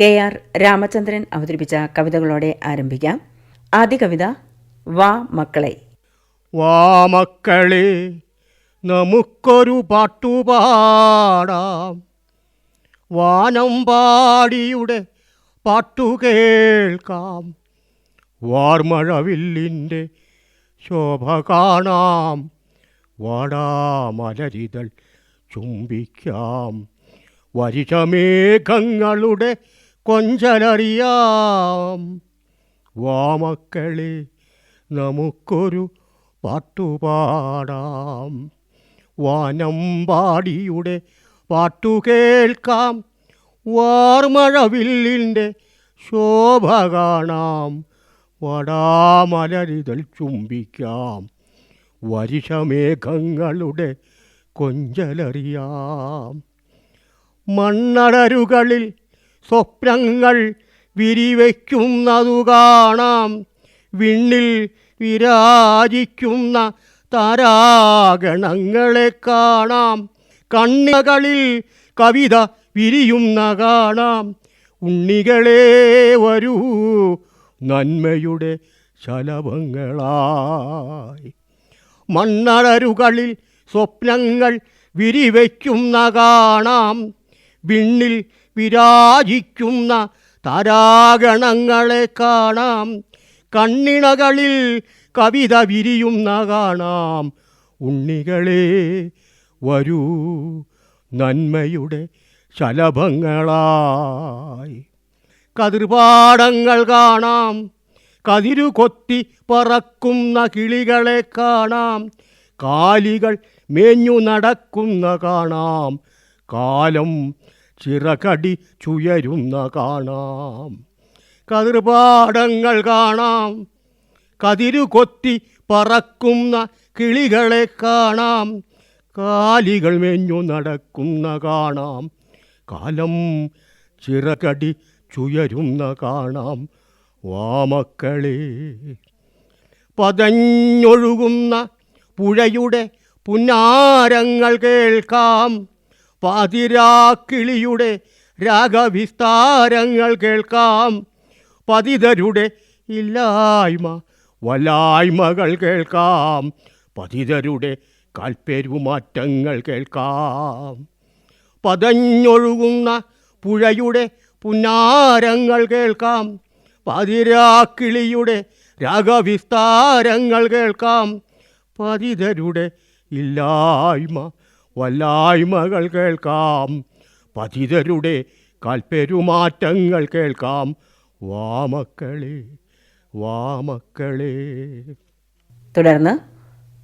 KR Ramachandran അവതരിപ്പിച്ച കവിതകളോടെ ആരംഭിക്കാം. ആദ്യ കവിത വാ മക്കളെ. വാ മക്കളെ, നമുക്കൊരു പാട്ടുപാടാം. വാനമ്പാടിയുടെ പാട്ടു കേൾക്കാം. വാർമഴവില്ലിൻ്റെ ശോഭ കാണാം. വാടാമലരിതൾ ചുംബിക്കാം. വരിഷമേഘങ്ങളുടെ കൊഞ്ചലറിയാം. വാ മക്കളെ, നമുക്കൊരു പാട്ടുപാടാം. വാനമ്പാടിയുടെ പാട്ടു കേൾക്കാം. വാർമഴവില്ലിൻ്റെ ശോഭ കാണാം. വടാമലരിതൾ ചുംബിക്കാം. വരിഷമേഘങ്ങളുടെ കൊഞ്ചലറിയാം. മണ്ണടരുകളിൽ സ്വപ്നങ്ങൾ വിരിവയ്ക്കുന്നതു കാണാം. വിണ്ണിൽ വിരാജിക്കുന്ന താരാഗണങ്ങളെ കാണാം. കണ്ണുകളിൽ കവിത വിരിയുന്ന കാണാം. ഉണ്ണികളെ വരൂ നന്മയുടെ ശലഭങ്ങളായി. മണ്ണടരുകളിൽ സ്വപ്നങ്ങൾ വിരിവയ്ക്കുന്ന കാണാം. വിണ്ണിൽ വിരാജിക്കുന്ന താരാഗണങ്ങളെ കാണാം. കണ്ണിണകളിൽ കവിത വിരിയുന്ന കാണാം. ഉണ്ണികളെ വരൂ നന്മയുടെ ശലഭങ്ങളായി. കതിർപാടങ്ങൾ കാണാം. കതിരു കൊത്തി പറക്കുന്ന കിളികളെ കാണാം. കാലികൾ മേഞ്ഞു നടക്കുന്ന കാണാം. കാലം ചിറകടി ചുയരുന്ന കാണാം. കതിർപാടങ്ങൾ കാണാം. കതിരു കൊത്തി പറക്കുന്ന കിളികളെ കാണാം. കാലികൾ മേഞ്ഞു നടക്കുന്ന കാണാം. കാലം ചിറകടി ചുയരുന്ന കാണാം. വാ മക്കളെ, പതഞ്ഞൊഴുകുന്ന പുഴയുടെ പുന്നാരങ്ങൾ കേൾക്കാം. പാതിരാക്കിളിയുടെ രാഗവിസ്താരങ്ങൾ കേൾക്കാം. പതിതരുടെ ഇല്ലായ്മ വലായ്മകൾ കേൾക്കാം. പതിതരുടെ കാൽപ്പെരുമാറ്റങ്ങൾ കേൾക്കാം. പതഞ്ഞൊഴുകുന്ന പുഴയുടെ പുന്നാരങ്ങൾ കേൾക്കാം. പാതിരാക്കിളിയുടെ രാഗവിസ്താരങ്ങൾ കേൾക്കാം. പതിതരുടെ ഇല്ലായ്മ വല്ലായ്മകൾ കേൾക്കാം. പതിതരുടെ കാൽപ്പെരുമാറ്റങ്ങൾ കേൾക്കാം. വാ മക്കളെ, വാ മക്കളെ. തുടർന്ന്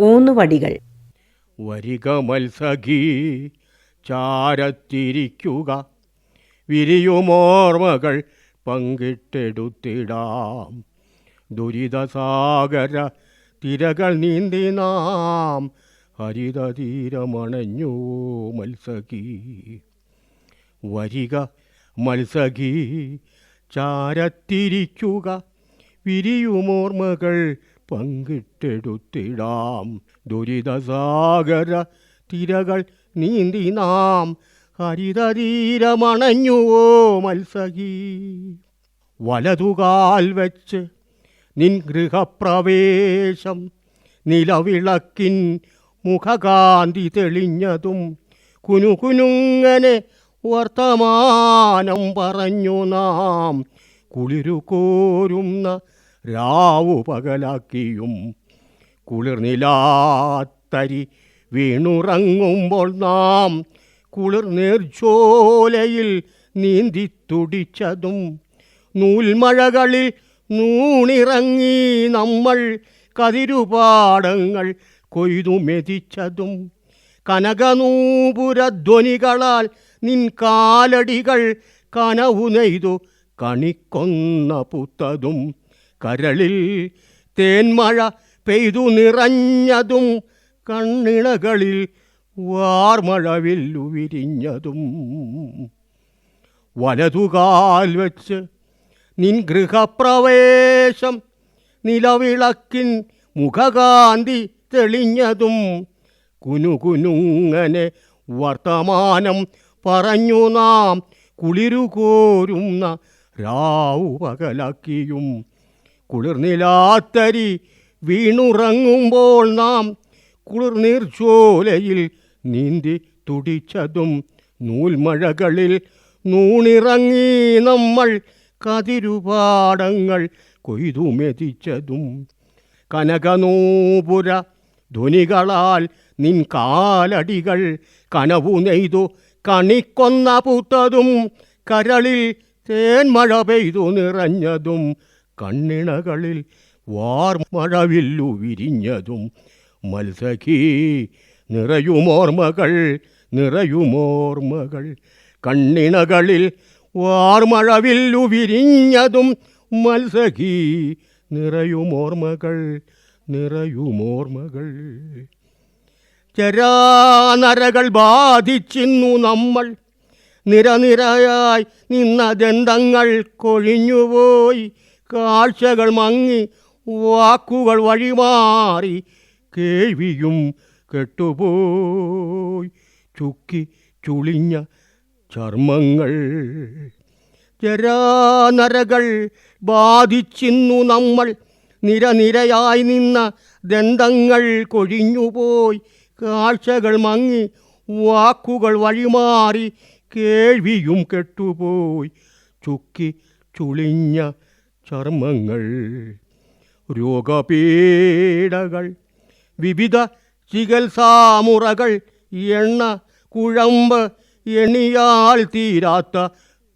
ഊന്നുവടികൾ. വരിക മത്സഖി, ചാരത്തിരിക്കുക. വിരിയുമോർമ്മകൾ പങ്കിട്ടെടുത്തിടാം. ദുരിതസാഗര തിരകൾ നീന്തി നാം ഹരിതതീരമണഞ്ഞു മത്സഖി. വരിക മത്സഖി, ചാരത്തിരിക്കുക. വിരിയുമോർമ്മകൾ പങ്കിട്ടെടുത്തിടാം. ദുരിതസാഗര തിരകൾ നീന്തി നാം ഹരിതതീരമണഞ്ഞുവോ മത്സഖി. വലതുകാൽ വച്ച് നിൻ ഗൃഹപ്രവേശം. നിലവിളക്കിൻ മുഖകാന്തി തെളിഞ്ഞതും. കുനുകുനുങ്ങനെ വർത്തമാനം പറഞ്ഞു നാം. കുളിരുകോരുന്ന രാവു പകലാക്കിയും. കുളിർനിലാത്തരി വീണുറങ്ങുമ്പോൾ നാം കുളിർനീർച്ചോലയിൽ നീന്തിത്തുടിച്ചതും. നൂൽമഴകളിൽ നൂണിറങ്ങി നമ്മൾ കതിരുപാടങ്ങൾ കൊയ്തു മെതിച്ചതും. കനകനൂപുരധ്വനികളാൽ നിൻ കാലടികൾ കനവു നെയ്തു കണിക്കൊന്ന പുത്തതും. കരളിൽ തേന്മഴ പെയ്തു നിറഞ്ഞതും. കണ്ണിണകളിൽ വാർമഴവില്ലു വിരിഞ്ഞതും. വലതുകാൽ വച്ച് നിൻ ഗൃഹപ്രവേശം. നിലവിളക്കിൻ മുഖകാന്തി തെളിഞ്ഞതും. കുനുകുനുങ്ങനെ വർത്തമാനം പറഞ്ഞു നാം കുളിരുകോരുന്ന രാവു പകലാക്കിയും കുളിർനിലാത്തരി വീണുറങ്ങുമ്പോൾ നാം കുളിർനീർച്ചോലയിൽ നീന്തി തുടിച്ചതും നൂൽമഴകളിൽ നൂണിറങ്ങി നമ്മൾ കതിരുപാടങ്ങൾ കൊയ്തുമെതിച്ചതും കനകനൂപുര ധ്വനികളാൽ നിൻ കാലടികൾ കനവു നെയ്തു കണിക്കൊന്ന പൂത്തതും കരളിൽ തേൻമഴ പെയ്തു നിറഞ്ഞതും കണ്ണിണകളിൽ വാർമഴവില്ലു വിരിഞ്ഞതും മത്സഖീ നിറയുമോർമ്മകൾ നിറയുമോർമ്മകൾ കണ്ണിണകളിൽ വാർമഴവില്ലു വിരിഞ്ഞതും മത്സഖീ നിറയുമോർമ്മകൾ നിറയുമോർമ്മകൾ ചരാനരകൾ ബാധിച്ചിന്നു നമ്മൾ നിരനിരയായി നിന്ന ദന്തങ്ങൾ കൊഴിഞ്ഞുപോയി കാഴ്ചകൾ മങ്ങി വാക്കുകൾ വഴിമാറി കേൾവിയും കെട്ടുപോയി ചുക്കി ചുളിഞ്ഞ ചർമ്മങ്ങൾ ചരാനരകൾ ബാധിച്ചിന്നു നമ്മൾ നിരനിരയായി നിന്ന ദന്തങ്ങൾ കൊഴിഞ്ഞുപോയി കാഴ്ചകൾ മങ്ങി വാക്കുകൾ വഴിമാറി കേൾവിയും കെട്ടുപോയി ചുക്കി ചുളിഞ്ഞ ചർമ്മങ്ങൾ രോഗപീഡകൾ വിവിധ ചികിത്സാമുറകൾ എണ്ണ കുഴമ്പ് എണിയാൽ തീരാത്ത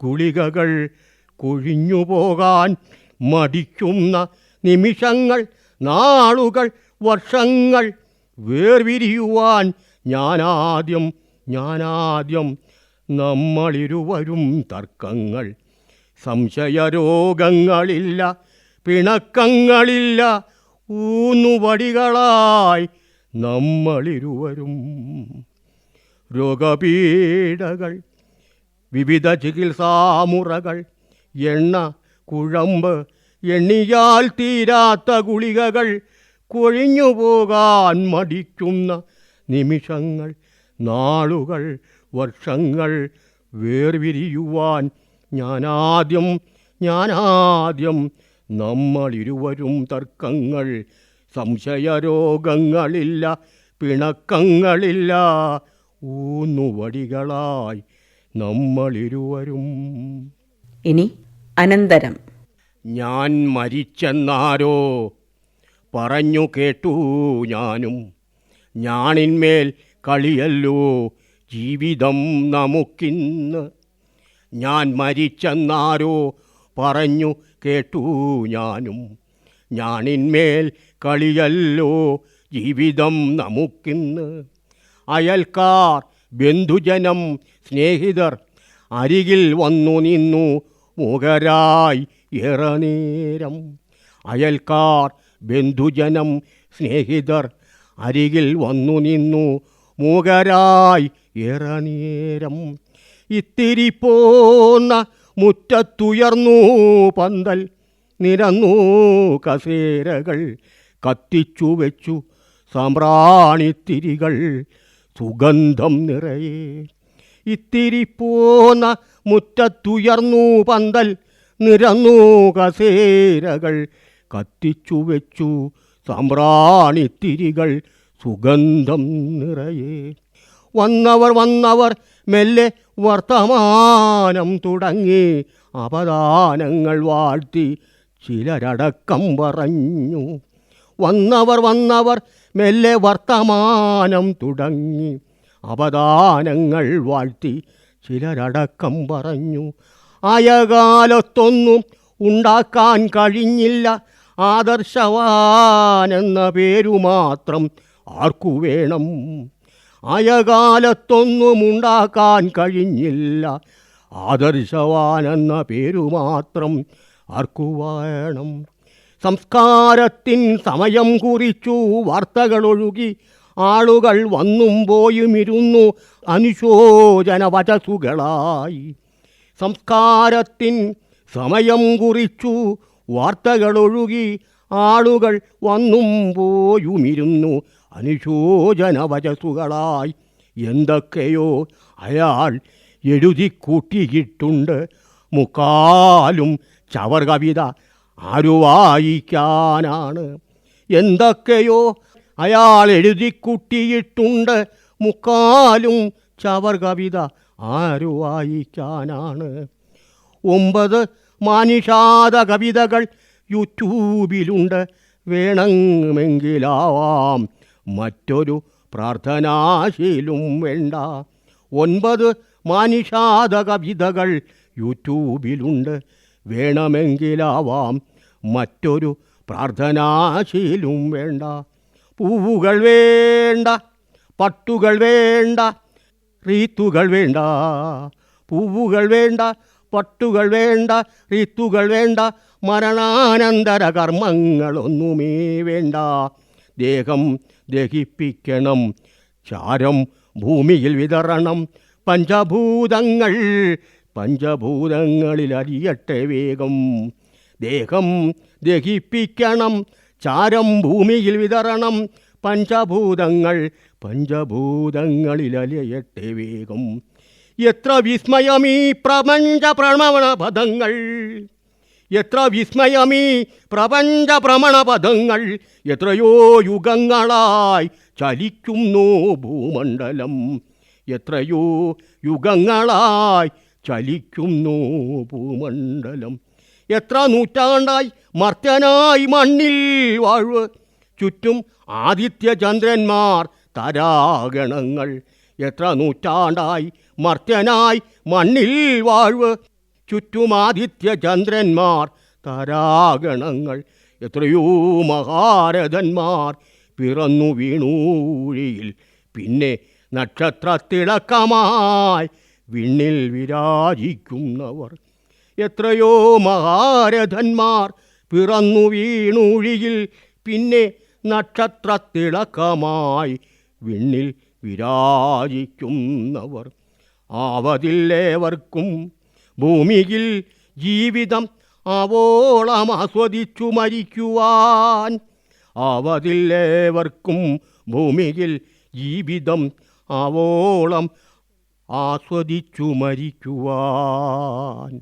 ഗുളികകൾ കൊഴിഞ്ഞുപോകാൻ മടിക്കുന്ന നിമിഷങ്ങൾ നാളുകൾ വർഷങ്ങൾ വേർപിരിയുവാൻ ഞാനാദ്യം നമ്മളിരുവരും തർക്കങ്ങൾ സംശയരോഗങ്ങളില്ല പിണക്കങ്ങളില്ല ഊന്നുവടികളായി നമ്മളിരുവരും രോഗപീഡകൾ വിവിധ ചികിത്സാമുറകൾ എണ്ണ കുഴമ്പ് എണ്ണിയാൽ തീരാത്ത ഗുളികകൾ കൊഴിഞ്ഞുപോകാൻ മടിക്കുന്ന നിമിഷങ്ങൾ നാളുകൾ വർഷങ്ങൾ വേർപിരിയുവാൻ ഞാനാദ്യം നമ്മളിരുവരും തർക്കങ്ങൾ സംശയരോഗങ്ങളില്ല പിണക്കങ്ങളില്ല ഊന്നുവടികളായി നമ്മളിരുവരും. ഇനി അനന്തരം. ഞാൻ മരിച്ചെന്നാരോ പറഞ്ഞു കേട്ടു ഞാനും, ഞാണിന്മേൽ കളിയല്ലോ ജീവിതം നമുക്കിന്ന്. ഞാൻ മരിച്ചെന്നാരോ പറഞ്ഞു കേട്ടു ഞാനും, ഞാണിന്മേൽ കളിയല്ലോ ജീവിതം നമുക്കിന്ന്. അയൽക്കാർ ബന്ധുജനം സ്നേഹിതർ അരികിൽ വന്നു നിന്നു മുഖരായി ഏറെ നേരം. അയൽക്കാർ ബന്ധുജനം സ്നേഹിതർ അരികിൽ വന്നു നിന്നു മുഖരായി ഏറെ നേരം. ഇത്തിരി പോന്ന മുറ്റത്തുയർന്നു പന്തൽ, നിരന്നു കസേരകൾ കത്തിച്ചു വെച്ചു സാമ്പ്രാണിത്തിരികൾ സുഗന്ധം നിറയെ. ഇത്തിരി പോന്ന മുറ്റത്തുയർന്നു പന്തൽ, നിരന്നു കസേരകൾ കത്തിച്ചു വെച്ചു സാമ്പ്രാണിത്തിരികൾ സുഗന്ധം നിറയെ. വന്നവർ മെല്ലെ വർത്തമാനം തുടങ്ങി, അപദാനങ്ങൾ വാഴ്ത്തി ചിലരടക്കം പറഞ്ഞു. വന്നവർ മെല്ലെ വർത്തമാനം തുടങ്ങി, അപദാനങ്ങൾ വാഴ്ത്തി ചിലരടക്കം പറഞ്ഞു. ആയകാലത്തൊന്നും ഉണ്ടാക്കാൻ കഴിഞ്ഞില്ല ആദർശവാനെന്ന പേരു മാത്രം ആർക്കു വേണം. ആയകാലത്തൊന്നും ഉണ്ടാക്കാൻ കഴിഞ്ഞില്ല ആദർശവാനെന്ന പേരു മാത്രം ആർക്കു വേണം. സംസ്കാരത്തിൻ സമയം കുറിച്ചു വാർത്തകളൊഴുകി, ആളുകൾ വന്നും പോയുമിരുന്നു അനുശോചന വചസുകളായി. സംസ്കാരത്തിൻ സമയം കുറിച്ചു വാർത്തകളൊഴുകി, ആളുകൾ വന്നും പോയുമിരുന്നു അനുശോചന വചസുകളായി. എന്തൊക്കെയോ അയാൾ എഴുതിക്കൂട്ടിയിട്ടുണ്ട് മുക്കാലും ചവർ കവിത ആരു വായിക്കാനാണ്. എന്തൊക്കെയോ അയാൾ എഴുതിക്കൂട്ടിയിട്ടുണ്ട് മുക്കാലും ചവർ കവിത ആരു വായിക്കാനാണ്. 9 മാനിഷാദ കവിതകൾ യൂട്യൂബിലുണ്ട്, വേണമെങ്കിലാവാം മറ്റൊരു പ്രാർത്ഥനാശീലും വേണ്ട. 9 മാനിഷാദ കവിതകൾ യൂട്യൂബിലുണ്ട്, വേണമെങ്കിലാവാം മറ്റൊരു പ്രാർത്ഥനാശീലും വേണ്ട. പൂവുകൾ വേണ്ട, പട്ടുകൾ വേണ്ട, റീത്തുകൾ വേണ്ട. പൂവുകൾ വേണ്ട, പട്ടുകൾ വേണ്ട, റീത്തുകൾ വേണ്ട, മരണാനന്തര കർമ്മങ്ങളൊന്നുമേ വേണ്ട. ദേഹം ദഹിപ്പിക്കണം, ചാരം ഭൂമിയിൽ വിതറണം, പഞ്ചഭൂതങ്ങളിൽ അരിയട്ടെ വേഗം. ദേഹം ദഹിപ്പിക്കണം, ചാരം ഭൂമിയിൽ വിതറണം, പഞ്ചഭൂതങ്ങളിൽ അലിയട്ടെ വേഗം. എത്ര വിസ്മയമീ പ്രപഞ്ച ഭ്രമണപഥങ്ങൾ, എത്ര വിസ്മയമീ പ്രപഞ്ച ഭ്രമണപഥങ്ങൾ, എത്രയോ യുഗങ്ങളായി ചലിക്കുന്നു ഭൂമണ്ഡലം, എത്രയോ യുഗങ്ങളായി ചലിക്കുന്നു ഭൂമണ്ഡലം. എത്ര നൂറ്റാണ്ടായി മർത്യനായി മണ്ണിൽ വാഴ്വ്, ചുറ്റും ആദിത്യചന്ദ്രന്മാർ താരാഗണങ്ങൾ. എത്ര നൂറ്റാണ്ടായി മർത്യനായി മണ്ണിൽ വാഴ്വ്, ചുറ്റും ആദിത്യചന്ദ്രന്മാർ താരാഗണങ്ങൾ. എത്രയോ മഹാരഥന്മാർ പിറന്നു വീണൂഴിയിൽ, പിന്നെ നക്ഷത്രത്തിളക്കമായി വിണ്ണിൽ വിരാജിക്കുന്നവർ. എത്രയോ മഹാരഥന്മാർ പിറന്നു വീണൂഴിയിൽ, പിന്നെ നക്ഷത്രത്തിളക്കമായി വിണ്ണിൽ വിരാജിക്കുന്നവർ. ആവതില്ലേവർക്കും ഭൂമിയിൽ ജീവിതം ആവോളം ആസ്വദിച്ചു മരിക്കുവാൻ. ആവതില്ലേവർക്കും ഭൂമിയിൽ ജീവിതം ആവോളം ആസ്വദിച്ചു മരിക്കുവാൻ.